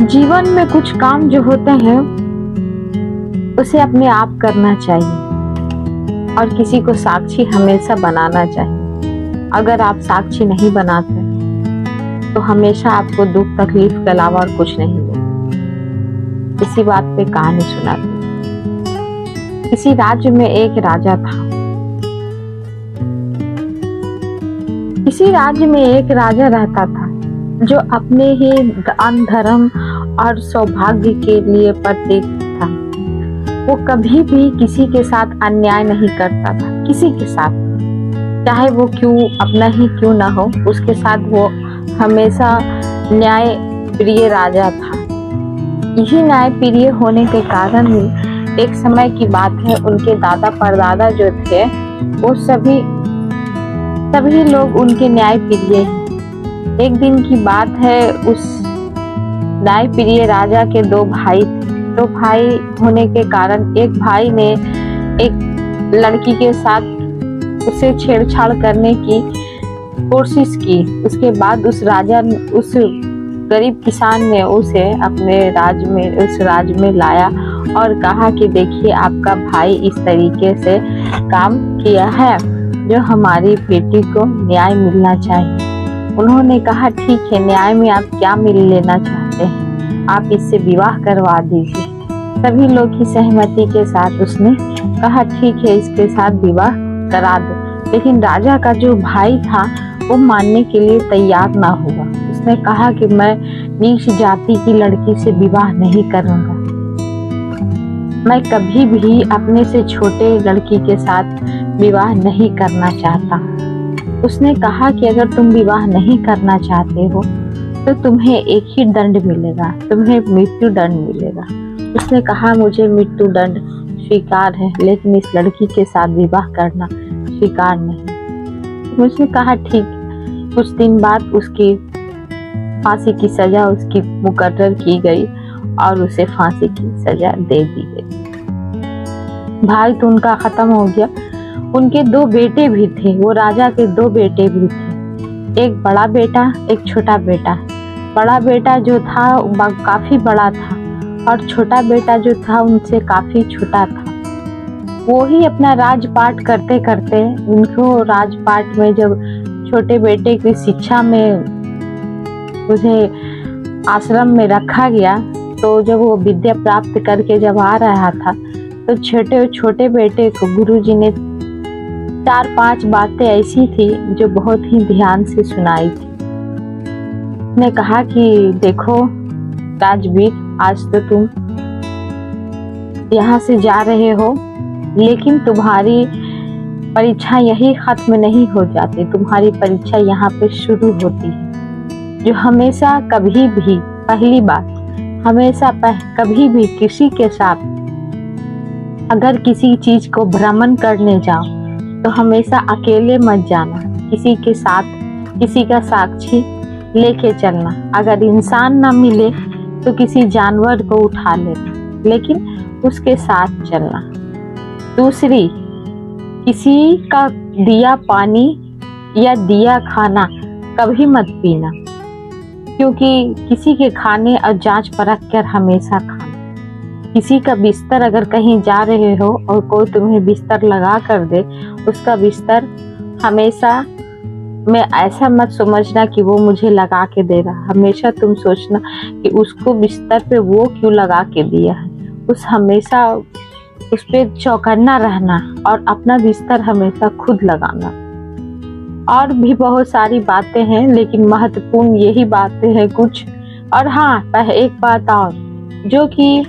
जीवन में कुछ काम जो होते हैं उसे अपने आप करना चाहिए और किसी को साक्षी हमेशा बनाना चाहिए। अगर आप साक्षी नहीं बनाते तो हमेशा आपको दुख तकलीफ के अलावा और कुछ नहीं होगा। इसी बात पे कहानी सुनाती। किसी राज्य में एक राजा था। किसी राज्य में एक राजा रहता था जो अपने ही दान धर्म और सौभाग्य के लिए प्रतीक था। वो कभी भी किसी के साथ अन्याय नहीं करता था, किसी के साथ, चाहे वो क्यों अपना ही क्यों ना हो, उसके साथ वो हमेशा न्याय प्रिय राजा था। यही न्याय प्रिय होने के कारण ही एक समय की बात है, उनके दादा परदादा जो थे वो सभी लोग उनके न्याय प्रिय हैं। एक दिन की बात है, उस न्याय प्रिय राजा के दो भाई थे। दो भाई होने के कारण एक भाई ने एक लड़की के साथ उसे छेड़छाड़ करने की कोशिश की। उसके बाद उस गरीब किसान ने उसे अपने उस राज्य में लाया और कहा कि देखिए, आपका भाई इस तरीके से काम किया है, जो हमारी बेटी को न्याय मिलना चाहिए। उन्होंने कहा, ठीक है, न्याय में आप क्या मिल लेना चाहते हैं, आप इससे विवाह करवा दीजिए। सभी लोग की सहमति के साथ उसने कहा, ठीक है, इसके साथ विवाह करा दो। लेकिन राजा का जो भाई था वो मानने के लिए तैयार ना हुआ। उसने कहा कि मैं नीच जाति की लड़की से विवाह नहीं करूंगा, मैं कभी भी अपने से छोटे लड़की के साथ विवाह नहीं करना चाहता। उसने कहा कि अगर तुम विवाह नहीं करना चाहते हो तो तुम्हें एक ही दंड मिलेगा, तुम्हें मृत्यु दंड मिलेगा। उसने कहा, मुझे मृत्यु दंड स्वीकार है, लेकिन इस लड़की के साथ विवाह करना स्वीकार नहीं। उसने कहा, ठीक। कुछ दिन बाद उसकी फांसी की सजा उसकी मुकर्रर की गई और उसे फांसी की सजा दे दी गई। भाई तो उनका खत्म हो गया। उनके दो बेटे भी थे, वो राजा के दो बेटे भी थे, एक बड़ा बेटा, एक छोटा बेटा। बड़ा बेटा जो था काफी बड़ा था और छोटा बेटा जो था उनसे काफी छोटा था। वो ही अपना राजपाट करते करते, उनको राजपाट में जब छोटे बेटे की शिक्षा में उसे आश्रम में रखा गया, तो जब वो विद्या प्राप्त करके जब आ रहा था तो छोटे बेटे को गुरुजी ने 4-5 बातें ऐसी थी जो बहुत ही ध्यान से सुनाई थी। ने कहा कि देखो राजवीर, आज तो तुम यहाँ से जा रहे हो, लेकिन तुम्हारी परीक्षा यही खत्म नहीं हो जाती, तुम्हारी परीक्षा यहाँ पे शुरू होती है। जो हमेशा कभी भी, पहली बात, हमेशा कभी भी किसी के साथ अगर किसी चीज को भ्रमण करने जाओ तो हमेशा अकेले मत जाना, किसी के साथ किसी का साक्षी लेके चलना। अगर इंसान ना मिले तो किसी जानवर को उठा लेना, लेकिन उसके साथ चलना। दूसरी, किसी का दिया पानी या दिया खाना कभी मत पीना, क्योंकि किसी के खाने और जांच परख कर हमेशा खाना। किसी का बिस्तर अगर कहीं जा रहे हो और कोई तुम्हें बिस्तर लगा कर दे, उसका बिस्तर हमेशा में ऐसा मत समझना कि वो मुझे लगा के दे रहा। हमेशा तुम सोचना कि उसको बिस्तर पे वो क्यों लगा के दिया है। हमेशा उस पे चौकन्ना रहना और अपना बिस्तर हमेशा खुद लगाना। और भी बहुत सारी बातें हैं, लेकिन महत्वपूर्ण यही बातें हैं कुछ। और हाँ, एक बात और, जो कि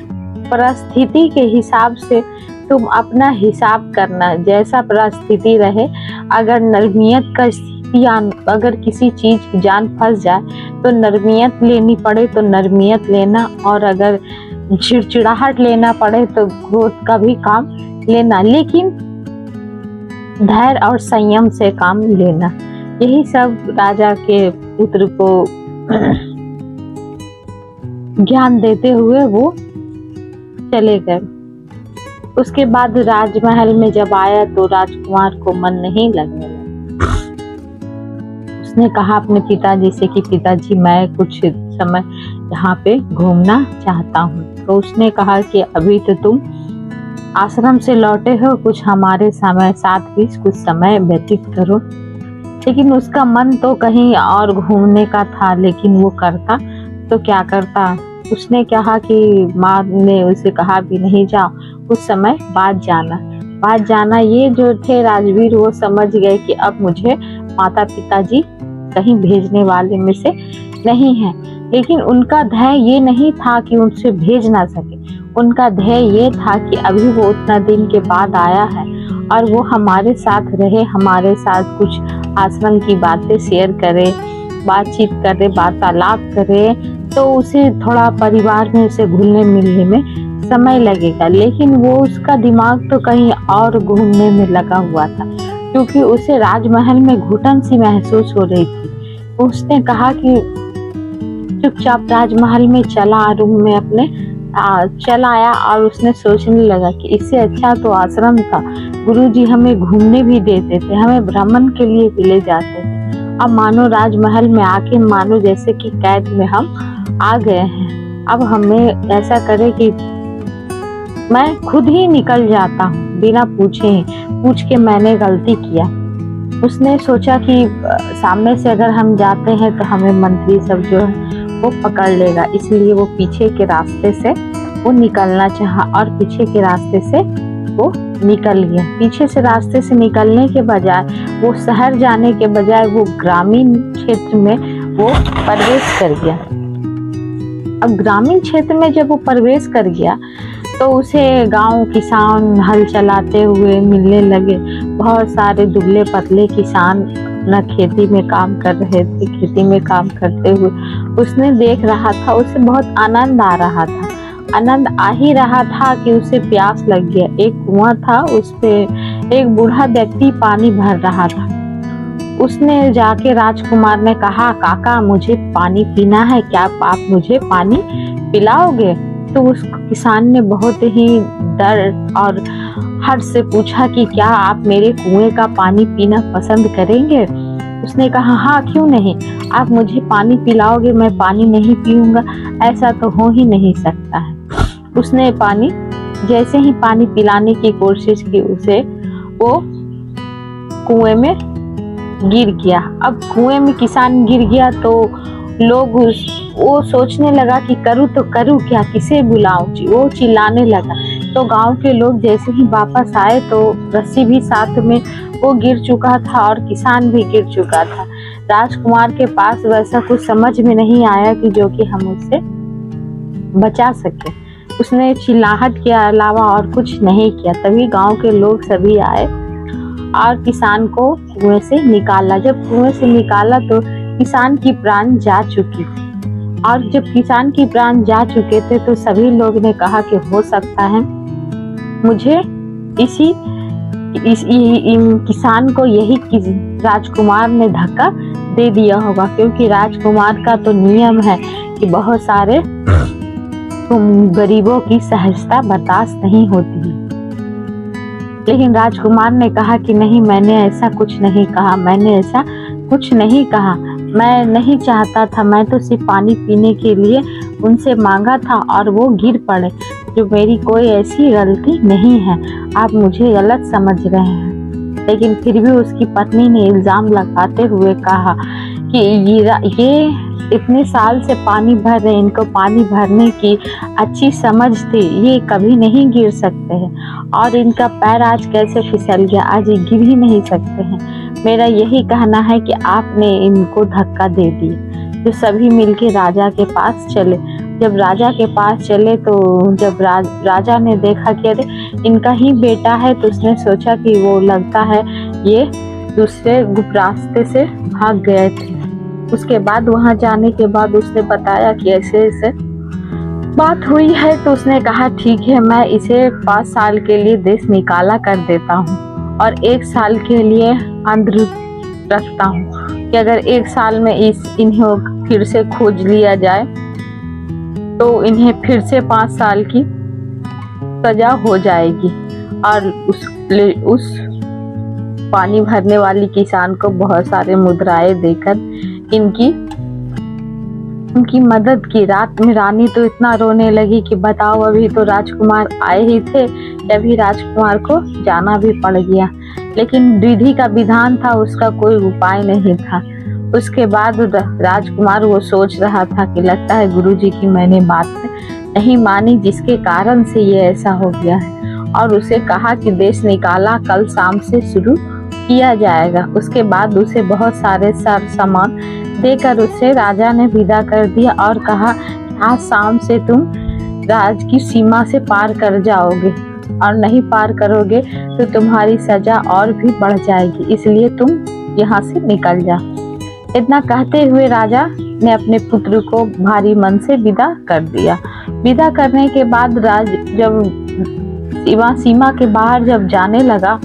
परिस्थिति के हिसाब से तुम अपना हिसाब करना, जैसा परिस्थिति रहे। अगर नरमियत का स्थिति, अगर किसी चीज की जान फंस जाए तो नरमियत लेनी पड़े तो नरमियत लेना, और अगर चिड़चिड़ाहट लेना पड़े तो क्रोध का भी काम लेना, लेकिन धैर्य और संयम से काम लेना। यही सब राजा के पुत्र को ज्ञान देते हुए वो चले गए। उसके बाद राजमहल में जब आया तो राजकुमार को मन नहीं लगने लगा। उसने कहा अपने पिताजी से कि पिताजी, मैं कुछ समय यहाँ पे घूमना चाहता हूँ। तो उसने कहा कि अभी तो तुम आश्रम से लौटे हो, कुछ हमारे समय साथ भी कुछ समय व्यतीत करो। लेकिन उसका मन तो कहीं और घूमने का था, लेकिन वो करता तो क्या करता। उसने कहा कि माँ ने उसे कहा भी नहीं जाओ, कुछ समय बाद जाना। ये जो थे राजवीर वो समझ गए कि अब मुझे माता पिताजी कहीं भेजने वाले में से नहीं है। लेकिन उनका ध्येय ये नहीं था कि उनसे भेज ना सके, उनका ध्येय ये था कि अभी वो उतना दिन के बाद आया है और वो हमारे साथ रहे, हमारे साथ कुछ आश्रम की बातें शेयर करे, बातचीत करे, वार्तालाप करे, तो उसे थोड़ा परिवार में उसे घुलने मिलने में समय लगेगा। लेकिन वो उसका दिमाग तो कहीं और घूमने में लगा हुआ था, क्योंकि उसे राजमहल में घुटन सी महसूस हो रही थी। उसने कहा कि चुपचाप राजमहल में चला, रूम में अपने चला आया और उसने सोचने लगा कि इससे अच्छा तो आश्रम था। गुरुजी हमें घूमने भी देते थे, हमें भ्रमण के लिए भी ले जाते थे। अब मानो राजमहल में आके मानो जैसे कि कैद में हम आ गए हैं। अब हमें ऐसा करे कि मैं खुद ही निकल जाता हूँ बिना पूछ के मैंने गलती किया। उसने सोचा कि सामने से अगर हम जाते हैं तो हमें मंत्री सब जो है वो पकड़ लेगा, इसलिए वो पीछे के रास्ते से वो निकलना चाहा और पीछे के रास्ते से वो निकल गया। पीछे से रास्ते से निकलने के बजाय वो शहर जाने के बजाय वो ग्रामीण क्षेत्र में वो प्रवेश कर गया। अब ग्रामीण क्षेत्र में जब वो प्रवेश कर गया तो उसे गांव किसान हल चलाते हुए मिलने लगे। बहुत सारे दुबले पतले किसान न खेती में काम कर रहे थे, खेती में काम करते हुए उसने देख रहा था, उसे बहुत आनंद आ रहा था। आनंद आ ही रहा था कि उसे प्यास लग गया। एक कुआं था, उस पे एक बूढ़ा व्यक्ति पानी भर रहा था। उसने जाके राजकुमार ने कहा, काका मुझे पानी पीना है, क्या आप मुझे पानी पिलाओगे? तो उस किसान ने बहुत ही डर और हर्ष से पूछा कि क्या आप मेरे कुएं का पानी पीना पसंद करेंगे? उसने कहा हाँ क्यों नहीं, आप मुझे पानी पिलाओगे, मैं पानी नहीं पीऊंगा, ऐसा तो हो ही नहीं सकता है। उसने पानी जैसे ही पानी पिलाने की कोशिश की, उसे वो कुएं में गिर गया। अब कुएं में किसान गिर गया तो लोग वो सोचने लगा कि करूँ तो करूँ क्या, किसे बुलाऊं जी। वो चिल्लाने लगा। तो गांव के लोग जैसे ही वापस आए तो रस्सी भी साथ में वो गिर चुका था और किसान भी गिर चुका था। राजकुमार के पास वैसा कुछ समझ में नहीं आया कि जो कि हम उससे बचा सके। उसने चिल्लाहट के अलावा और कुछ नहीं किया। तभी गांव के लोग सभी आए और किसान को कुएं से निकाला। जब कुएं से निकाला तो किसान की प्राण जा चुकी थी, और जब किसान की प्राण जा चुके थे तो सभी लोग ने कहा कि हो सकता है मुझे किसान को यही राजकुमार ने धक्का दे दिया होगा, क्योंकि राजकुमार का तो नियम है कि बहुत सारे गरीबों की सहजता बर्दाश्त नहीं होती है। लेकिन राजकुमार ने कहा कि नहीं, मैंने ऐसा कुछ नहीं कहा, मैंने ऐसा कुछ नहीं कहा, मैं नहीं चाहता था, मैं तो सिर्फ पानी पीने के लिए उनसे मांगा था और वो गिर पड़े, जो मेरी कोई ऐसी गलती नहीं है, आप मुझे गलत समझ रहे हैं। लेकिन फिर भी उसकी पत्नी ने इल्जाम लगाते हुए कहा कि ये इतने साल से पानी भर रहे, इनको पानी भरने की अच्छी समझ थी, ये कभी नहीं गिर सकते हैं, और इनका पैर आज कैसे फिसल गया, आज ये गिर ही नहीं सकते हैं। मेरा यही कहना है कि आपने इनको धक्का दे दिया। तो सभी मिलके राजा के पास चले। जब राजा के पास चले तो जब राजा ने देखा कि अरे इनका ही बेटा है, तो उसने सोचा कि वो लगता है ये दूसरे गुप्त रास्ते से भाग गए थे। उसके बाद वहां जाने के बाद उसने बताया कि ऐसे ऐसे बात हुई है। तो उसने कहा ठीक है, मैं इसे 5 साल के लिए देश निकाला कर देता हूँ और 1 साल के लिए अंदर रखता हूँ कि अगर 1 साल में इन्हें फिर से खोज लिया जाए तो इन्हें फिर से 5 साल की सजा हो जाएगी। और उस पानी भरने वाली किसान को बहुत सारे मुद्राएं देकर इनकी उनकी मदद की। रात में रानी तो इतना रोने लगी कि बताओ, अभी तो राजकुमार आए ही थे, अभी राजकुमार को जाना भी पड़ गया। लेकिन विधि का विधान था, उसका कोई उपाय नहीं था। उसके बाद राजकुमार वो सोच रहा था कि लगता है गुरुजी की मैंने बात नहीं मानी, जिसके कारण से ये ऐसा हो गया है। और उसे कहा कि देश निकाला कल शाम से शुरू किया जाएगा। उसके बाद उसे बहुत सारे सार सामान देकर उसे राजा ने विदा कर दिया और कहा आज शाम से तुम राज की सीमा से पार कर जाओगे, और नहीं पार करोगे तो तुम्हारी सजा और भी बढ़ जाएगी, इसलिए तुम यहाँ से निकल जाओ। इतना कहते हुए राजा ने अपने पुत्र को भारी मन से विदा कर दिया। विदा करने के बाद राज जब सीमा के बाहर जब जाने लगा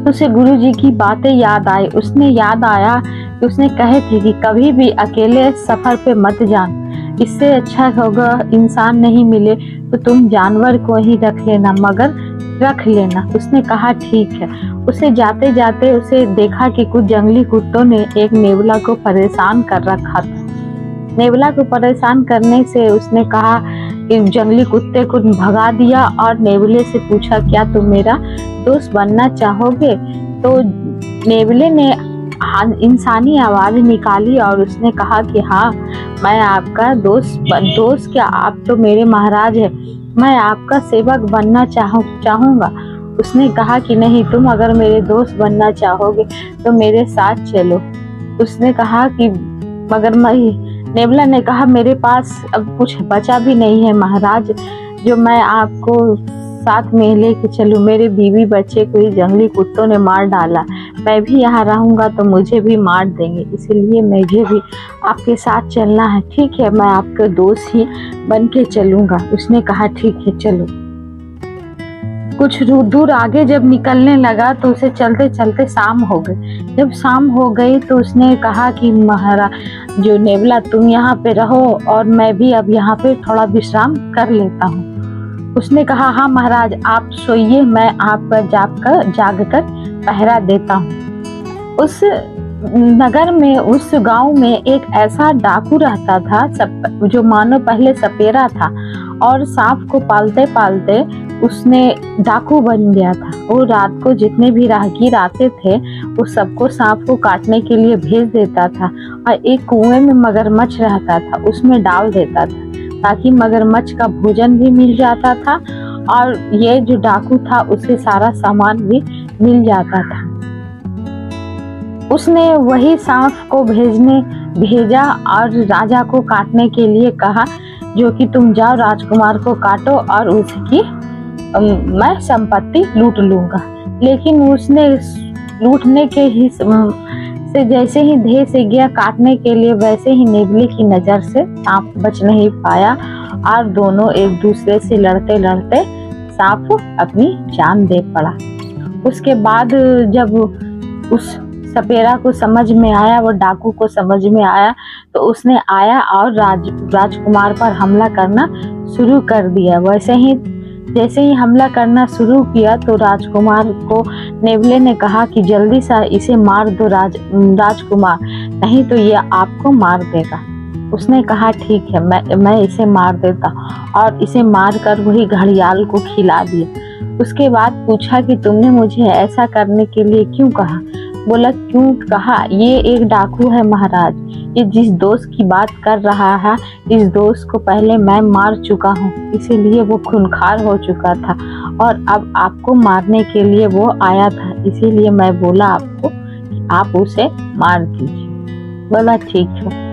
तो उसे गुरुजी की बातें याद आई। उसने याद आया कि उसने कहे थे कि कभी भी अकेले सफर पे मत जान, इससे अच्छा होगा इंसान नहीं मिले तो तुम जानवर को ही रख लेना, मगर रख लेना। उसने कहा ठीक है। उसे जाते जाते उसे देखा कि कुछ जंगली कुत्तों ने एक नेवला को परेशान कर रखा था। नेवला को परेशान करने से उसने कहा कि जंगली कुत्ते को भगा दिया और नेवले से पूछा क्या तुम मेरा दोस्त बनना चाहोगे। तो नेवले ने इंसानी आवाज निकाली और उसने कहा कि हाँ, मैं आपका दोस्त क्या, आप तो मेरे महाराज है, मैं आपका सेवक बनना चाहूँगा। उसने कहा कि नहीं, तुम अगर मेरे दोस्त बनना चाहोगे तो मेरे साथ चलो। उसने कहा कि मगर नेवला ने कहा मेरे पास अब कुछ बचा भी नहीं है महाराज, जो मैं आपको साथ में लेके चलूं। मेरे बीवी बच्चे को ही जंगली कुत्तों ने मार डाला, मैं भी यहाँ रहूंगा तो मुझे भी मार देंगे, इसलिए मुझे भी आपके साथ चलना है। ठीक है, मैं आपके दोस्त ही बन के चलूंगा। उसने कहा ठीक है चलो। कुछ दूर आगे जब निकलने लगा तो उसे चलते चलते शाम हो गई। जब शाम हो गई तो उसने कहा कि महाराज जो नेवला, तुम यहाँ पे रहो और मैं भी अब यहाँ पे थोड़ा विश्राम कर लेता हूँ। उसने कहा हाँ महाराज, आप सोइए, मैं आपका जाग कर पहरा देता हूँ। उस नगर में, उस गांव में एक ऐसा डाकू रहता था जो मानो पहले सपेरा था और सांप को पालते पालते उसने डाकू बन गया था। वो रात को जितने भी राहगीर आते थे वो सबको सांप को काटने के लिए भेज देता था और एक कुएं में मगरमच्छ रहता था, उसमें डाल देता था ताकि मगरमच्छ का भोजन भी मिल जाता था और ये जो डाकू था उसे सारा सामान भी मिल जाता था। उसने वही सांप को भेजा और राजा को काटने के लिए कहा, जो कि तुम जाओ राजकुमार को काटो और उसकी मैं संपत्ति लूट लूंगा। लेकिन उसने लूटने के ही से जैसे ही धीरे से गया काटने के लिए, वैसे ही नेवले की नजर से सांप बच नहीं पाया और दोनों एक दूसरे से लड़ते लड़ते सांप अपनी जान दे पड़ा। उसके बाद जब उस सपेरा को समझ में आया, वो डाकू को समझ में आया, तो उसने आया और राजकुमार पर हमला करना शुरू कर दिया। वैसे ही जैसे ही हमला करना शुरू किया तो राजकुमार को नेवले ने कहा कि जल्दी से इसे मार दो राजकुमार, नहीं तो ये आपको मार देगा। उसने कहा ठीक है, मैं इसे मार देता और इसे मार कर वही घड़ियाल को खिला दिया। उसके बाद पूछा कि तुमने मुझे ऐसा करने के लिए क्यों कहा। बोला क्यों कहा, ये एक डाकू है महाराज, ये जिस दोस्त की बात कर रहा है इस दोस्त को पहले मैं मार चुका हूँ, इसीलिए वो खूंखार हो चुका था और अब आपको मारने के लिए वो आया था, इसीलिए मैं बोला आपको कि आप उसे मार दीजिए। बोला ठीक है।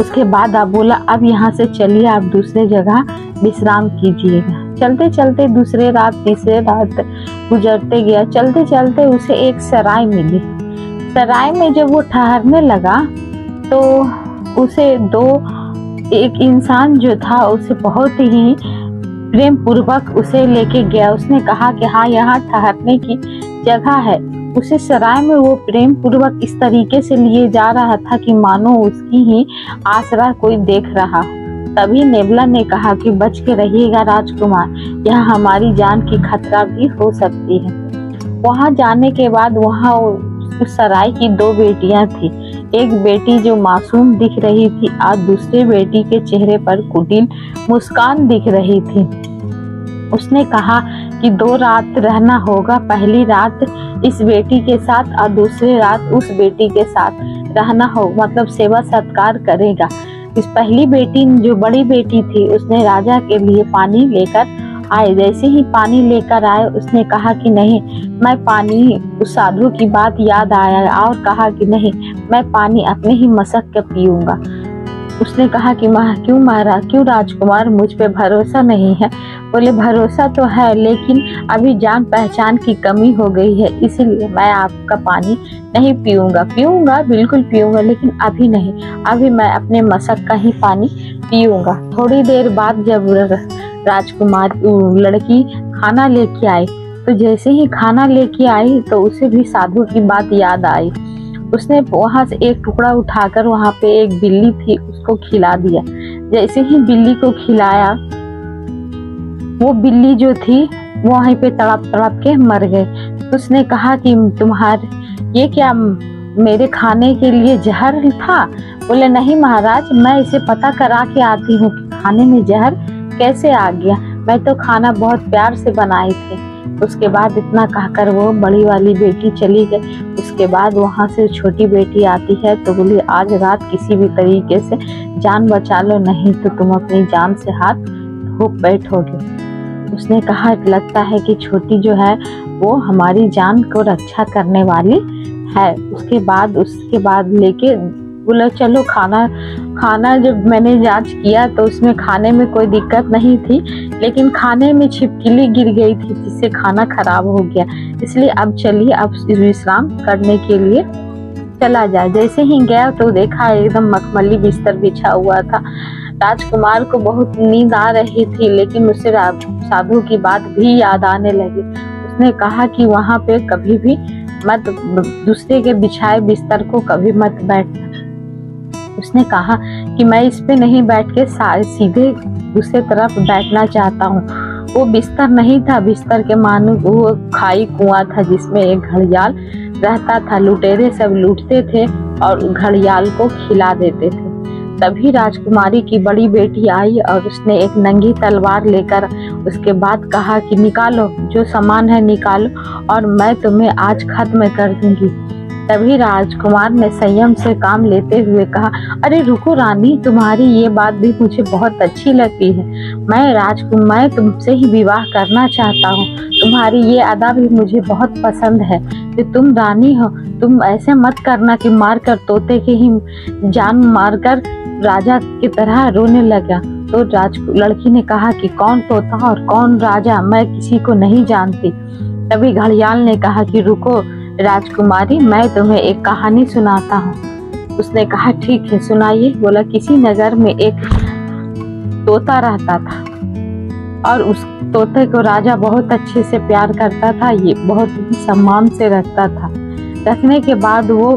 उसके बाद आप बोला अब यहाँ से चलिए, आप दूसरे जगह विश्राम कीजिएगा। चलते चलते दूसरे रात तीसरे रात गुजरते गया। चलते चलते उसे एक सराय मिली। सराय में जब वो ठहरने लगा तो उसे एक इंसान जो था उसे बहुत ही प्रेम पूर्वक उसे लेके गया। उसने कहा कि हाँ यहाँ ठहरने की जगह है। उसे सराय में वो प्रेम पूर्वक इस तरीके से लिए जा रहा था कि मानो उसकी ही आसरा कोई देख रहा। तभी नेवला ने कहा कि बच के रहिएगा राजकुमार, यह हमारी जान की खतरा भी हो सकती है। वहां जाने के बाद वहां उस सराय की दो बेटियां थी। एक बेटी जो मासूम दिख रही थी और दूसरी बेटी के चेहरे पर कुटिल मुस्कान दिख रही थी। उसने कहा कि 2 रात रहना होगा, पहली रात इस बेटी के साथ और दूसरी रात उस बेटी के साथ रहना होगा, मतलब सेवा सत्कार करेगा। इस पहली बेटी जो बड़ी बेटी थी उसने राजा के लिए पानी लेकर आए। जैसे ही पानी लेकर आए उसने कहा कि नहीं, मैं पानी, उस साधु की बात याद आया और कहा कि नहीं, मैं पानी अपने ही मशक के पीऊंगा। उसने कहा कि क्यों महाराज, क्यों राजकुमार, मुझ पे भरोसा नहीं है? बोले भरोसा तो है, लेकिन अभी जान पहचान की कमी हो गई है, इसलिए मैं आपका पानी नहीं पीऊंगा। पीऊंगा, बिल्कुल पीऊंगा, लेकिन अभी नहीं, अभी मैं अपने मशक का ही पानी पीऊंगा। थोड़ी देर बाद जब राजकुमार लड़की खाना लेके आई, तो जैसे ही खाना लेके आई तो उसे भी साधु की बात याद आई। उसने वहां से एक टुकड़ा उठाकर वहां पे एक बिल्ली थी उसको खिला दिया। जैसे ही बिल्ली को खिलाया, वो बिल्ली जो थी वो वहीं पे तड़प तड़प के मर गई। उसने कहा कि तुम्हारे ये क्या मेरे खाने के लिए जहर था? बोले नहीं महाराज, मैं इसे पता करा के आती हूँ कि खाने में जहर कैसे आ गया, मैं तो खाना बहुत प्यार से बनाई थी। उसके बाद इतना कहकर वो बड़ी वाली बेटी चली गई। उसके बाद वहां से छोटी बेटी आती है तो बोली आज रात किसी भी तरीके से जान बचा लो, नहीं तो तुम अपनी जान से हाथ धो बैठोगे। उसने कहा लगता है कि छोटी जो है वो हमारी जान को रक्षा करने वाली है। उसके बाद लेके बोला चलो खाना जब मैंने जांच किया तो उसमें खाने में कोई दिक्कत नहीं थी, लेकिन खाने में छिपकली गिर गई थी जिससे खाना खराब हो गया, इसलिए अब चलिए अब विश्राम करने के लिए चला जाए। जैसे ही गया तो देखा एकदम मखमली बिस्तर बिछा हुआ था। राजकुमार को बहुत नींद आ रही थी, लेकिन उसे साधु की बात भी याद आने लगी। उसने कहा कि वहां पे कभी भी मत, दूसरे के बिछाए बिस्तर को कभी मत बैठना। उसने कहा कि मैं इस पे नहीं बैठ के सीधे दूसरे तरफ बैठना चाहता हूँ। वो बिस्तर नहीं था, बिस्तर के मानो वो खाई कुआं था जिसमें एक घड़ियाल रहता था। लुटेरे सब लूटते थे और घड़ियाल को खिला देते थे। तभी राजकुमारी की बड़ी बेटी आई और उसने एक नंगी तलवार लेकर उसके बाद कहा कि निकालो, जो सामान है निकालो और मैं तुम्हें आज खत्म कर दूंगी। तभी राजकुमार ने संयम से काम लेते हुए कहा, अरे रुको रानी, तुम्हारी ये बात भी मुझे बहुत अच्छी लगती है। मैं तुमसे ही विवाह करना चाहता हूँ। तुम्हारी ये अदा भी मुझे बहुत पसंद है कि तुम रानी हो। तुम ऐसे मत करना कि मारकर तोते के ही जान मारकर राजा की तरह रोने लगा। तो लड़की ने कहा कि कौन तोता और कौन राजा, मैं किसी को नहीं जानती। तभी घड़ियाल ने कहा कि रुको राजकुमारी, मैं तुम्हें एक कहानी सुनाता हूँ। उसने कहा ठीक है सुनाइए। बोला किसी नगर में एक तोता रहता था और उस तोते को राजा बहुत अच्छे से प्यार करता था, ये बहुत ही सम्मान से रखता था। रखने के बाद वो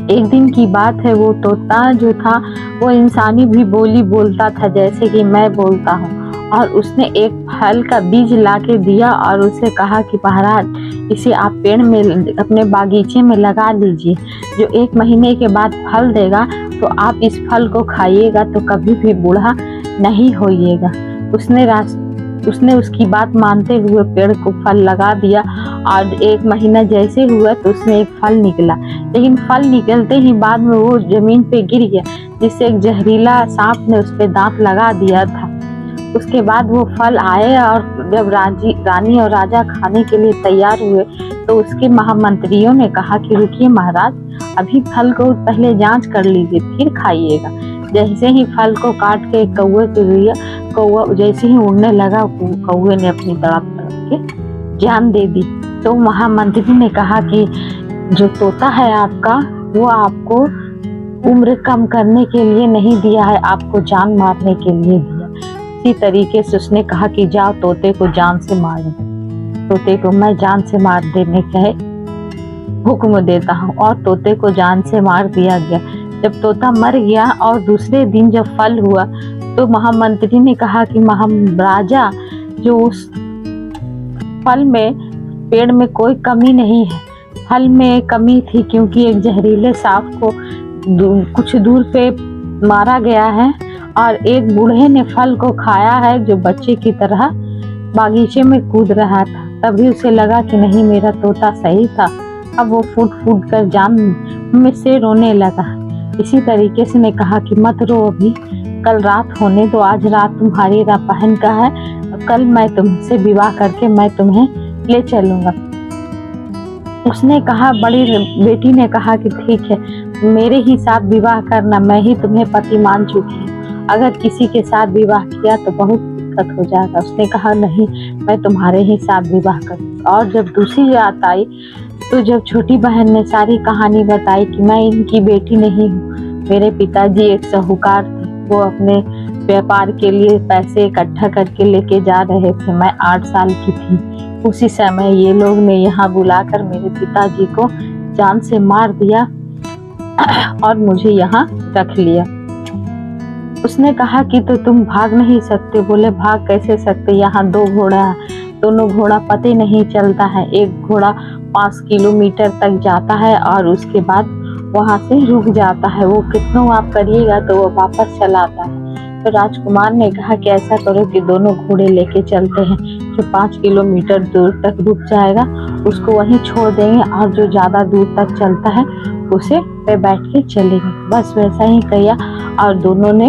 एक दिन की बात है, वो तोता जो था वो इंसानी भी बोली बोलता था जैसे कि मैं बोलता हूँ। और उसने एक फल का बीज लाके दिया और उसे कहा कि महाराज इसे आप पेड़ में अपने बागीचे में लगा लीजिए, जो 1 महीने के बाद फल देगा तो आप इस फल को खाइएगा तो कभी भी बूढ़ा नहीं होइएगा। उसने उसकी बात मानते हुए पेड़ को फल लगा दिया और 1 महीना जैसे हुआ तो उसमें एक फल निकला, लेकिन फल निकलते ही बाद में वो जमीन पे गिर गया, जिससे एक जहरीला सांप ने उस पे दांत लगा दिया था। उसके बाद वो फल आए और जब रानी और राजा खाने के लिए तैयार हुए तो उसके महामंत्रियों ने कहा कि रुकिए महाराज, अभी फल को पहले जांच कर लीजिए फिर खाइएगा। जैसे ही फल को काट के कौवे को दिया, कौवा जैसे ही उड़ने लगा कौवे ने अपनी तड़प के जान दे दी। तो महामंत्री ने कहा कि जो तोता है आपका वो आपको उम्र कम करने के लिए नहीं दिया है, आपको जान मारने के लिए दिया। इसी तरीके से उसने कहा कि जाओ तोते को जान से मार दो। तोते को मैं जान से मार देने का हुक्म देता हूँ और तोते को जान से मार दिया गया। जब तोता मर गया और दूसरे दिन जब फल हुआ तो महामंत्री ने कहा कि महाराजा, जो उस फल में पेड़ में कोई कमी नहीं है, फल में कमी थी, क्योंकि एक जहरीले सांप को कुछ दूर पे मारा गया है और एक बूढ़े ने फल को खाया है जो बच्चे की तरह बागीचे में कूद रहा था। तभी उसे लगा कि नहीं, मेरा तोता सही था। अब वो फूट फूट कर जान में से रोने लगा। इसी तरीके से ने कहा कि मत रो, अभी कल रात होने दो, आज रात तुम्हारी बहन का है, कल मैं तुमसे विवाह करके मैं तुम्हें ले चलूंगा। उसने कहा, बड़ी बेटी ने कहा कि ठीक है, मेरे ही साथ विवाह करना, मैं ही तुम्हें पति मान चुकी हूँ, अगर किसी के साथ विवाह किया तो बहुत दिक्कत हो जाएगा। उसने कहा नहीं, मैं तुम्हारे ही साथ विवाह करूँगा। और जब दूसरी रात आई तो जब छोटी बहन ने सारी कहानी बताई कि मैं इनकी बेटी नहीं हूँ, मेरे पिताजी एक साहूकार थे, वो अपने व्यापार के लिए पैसे इकट्ठा करके लेके जा रहे थे। मैं 8 साल की थी। उसी समय ये लोग ने यहाँ बुलाकर मेरे पिताजी को जान से मार दिया और मुझे यहाँ रख लिया। उसने कहा कि तो तुम भाग नहीं सकते। बोले भाग कैसे सकते, यहाँ 2 घोड़ा है, दोनों घोड़ा पते नहीं चलता है। एक घोड़ा 5 किलोमीटर तक जाता है और उसके बाद वहां से रुक जाता है, वो कितना आप करिएगा तो वो वापस चला आता है। तो राजकुमार ने कहा कि ऐसा करो कि दोनों घोड़े लेके चलते हैं, जो 5 किलोमीटर दूर तक रुक जाएगा उसको वहीं छोड़ देंगे और जो ज्यादा दूर तक चलता है उसे पे बैठ के चलेंगे। बस वैसा ही किया और दोनों ने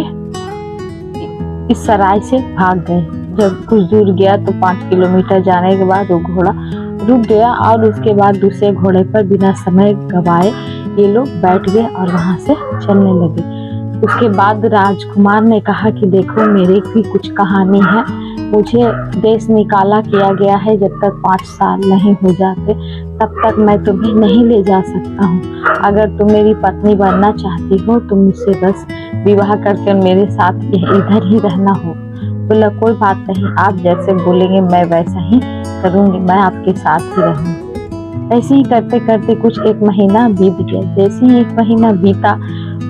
इस सराय से भाग गए। जब कुछ दूर गया तो 5 किलोमीटर जाने के बाद वो घोड़ा रुक गया और उसके बाद दूसरे घोड़े पर बिना समय गवाए ये लोग बैठ गए और वहां से चलने लगे। उसके बाद राजकुमार ने कहा कि देखो, मेरी भी कुछ कहानी है, मुझे देश निकाला किया गया है, जब तक 5 साल नहीं हो जाते तब तक मैं तुम्हें नहीं ले जा सकता हूँ। अगर तुम मेरी पत्नी बनना चाहती हो तो मुझसे बस विवाह करके मेरे साथ इधर ही रहना हो। बोला कोई बात नहीं, आप जैसे बोलेंगे मैं वैसा ही करूँगी, मैं आपके साथ ही रहूँगी। ऐसे ही करते करते कुछ 1 महीना बीत गया। जैसे ही 1 महीना बीता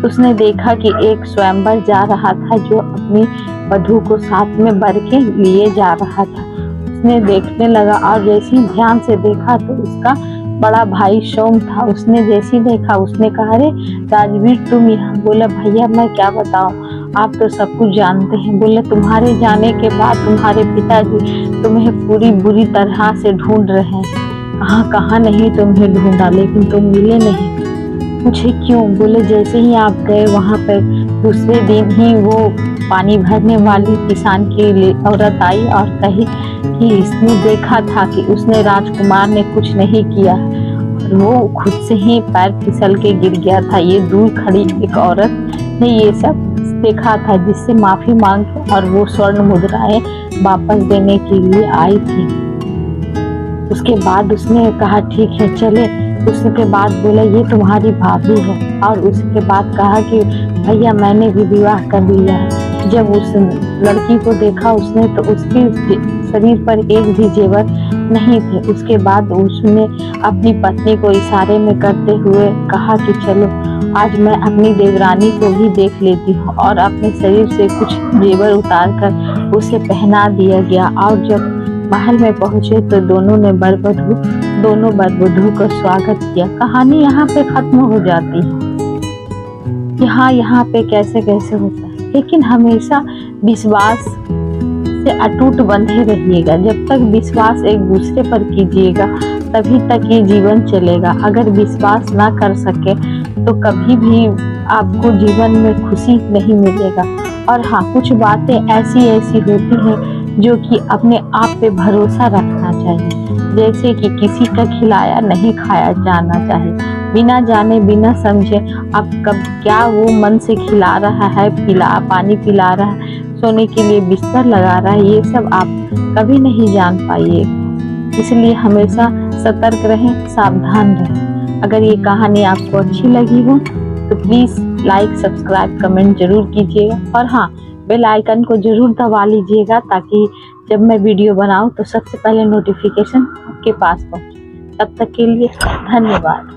उसने देखा कि एक स्वयंवर जा रहा था जो अपनी वधू को साथ में भर के लिए जा रहा था। उसने देखने लगा और जैसे ही ध्यान से देखा तो उसका बड़ा भाई सोम था। उसने जैसे ही देखा उसने कहा, अरे राजवीर तुम यहाँ। बोला भैया मैं क्या बताऊँ, आप तो सब कुछ जानते हैं। बोले तुम्हारे जाने के बाद तुम्हारे पिताजी तुम्हें पूरी बुरी तरह से ढूंढ रहे हैं, कहाँ कहाँ नहीं तुम्हें ढूंढा, लेकिन तुम मिले नहीं। मुझे क्यों? बोले जैसे ही आप गए वहाँ पर दूसरे दिन ही वो पानी भरने वाली किसान की औरत आई और कही कि इसने देखा था कि उसने राजकुमार ने कुछ नहीं किया और वो खुद से ही पैर फिसल के गिर गया था। ये दूर खड़ी एक औरत ने ये सब देखा था, जिससे माफी मांग के और वो स्वर्ण मुद्राएं वापस देने के लिए आई थी। उसके बाद उसने कहा ठीक है चले। उसके बाद बोला ये तुम्हारी भाभी है और उसके बाद कहा कि भैया मैंने भी विवाह कर लिया है। जब उस लड़की को देखा उसने तो उसके शरीर पर एक भी जेवर नहीं थे। उसके बाद उसने अपनी पत्नी को इशारे में करते हुए कहा कि चलो आज मैं अपनी देवरानी को भी देख लेती हूँ, और अपने शरीर से कुछ जेवर उतार कर उसे पहना दिया गया। और जब महल में पहुंचे तो दोनों वर-वधू का स्वागत किया। कहानी यहाँ पे खत्म हो जाती है। यहाँ पे कैसे कैसे होता है, लेकिन हमेशा विश्वास से अटूट बंधे रहिएगा। जब तक विश्वास एक दूसरे पर कीजिएगा तभी तक ये जीवन चलेगा। अगर विश्वास ना कर सके तो कभी भी आपको जीवन में खुशी नहीं मिलेगा। और हाँ, कुछ बातें ऐसी होती हैं जो कि अपने आप पे भरोसा रखना चाहिए। जैसे कि किसी का खिलाया नहीं खाया जाना चाहिए, बिना जाने बिना समझे आप कब क्या वो मन से खिला रहा है, पानी पिला रहा है, सोने के लिए बिस्तर लगा रहा है, ये सब आप कभी नहीं जान पाइए। इसलिए हमेशा सतर्क रहें, सावधान रहें। अगर ये कहानी आपको अच्छी लगी हो तो प्लीज लाइक, सब्सक्राइब, कमेंट जरूर कीजिएगा। और हाँ, बेल आइकन को जरूर दबा लीजिएगा ताकि जब मैं वीडियो बनाऊं तो सबसे पहले नोटिफिकेशन आपके पास पहुंचे। तब तक के लिए धन्यवाद।